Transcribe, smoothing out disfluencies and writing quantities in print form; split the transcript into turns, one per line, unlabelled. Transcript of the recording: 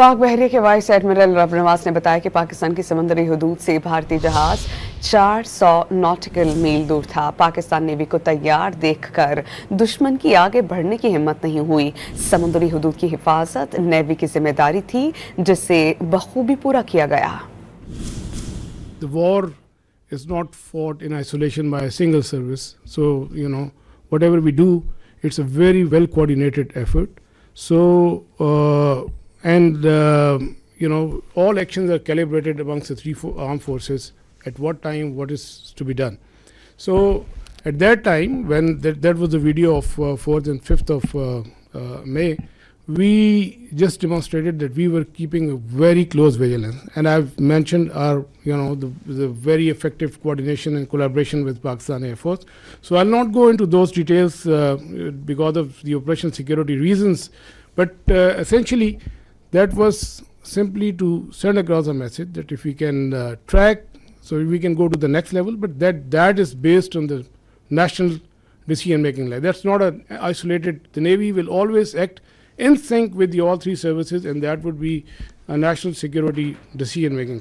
पाक बहरी के वाइस एडमिरल रब नवाज ने बताया कि पाकिस्तान की समुंदरी हदूद से भारतीय जहाज 400 नॉटिकल मील दूर था। पाकिस्तान नेवी को तैयार देखकर दुश्मन की आगे बढ़ने की हिम्मत नहीं हुई। समुंदरी हदूद की हिफाजत नेवी की जिम्मेदारी थी, जिसे बखूबी पूरा किया गया।
The war is not fought in isolation by a single service. So, whatever we do, it's a very well coordinated effort. So, all actions are calibrated amongst the three armed forces at what time, what is to be done. So, at that time, when that was the video of 4th and 5th of May, we just demonstrated that we were keeping a very close vigilance, and I've mentioned our the very effective coordination and collaboration with Pakistani Air Force. So I'll not go into those details because of the operational security reasons, but essentially that was simply to send across a message that if we can track, so we can go to the next level, but that is based on the national decision making. Like that's not an isolated. The Navy will always act in sync with all three services, and that would be a national security decision making.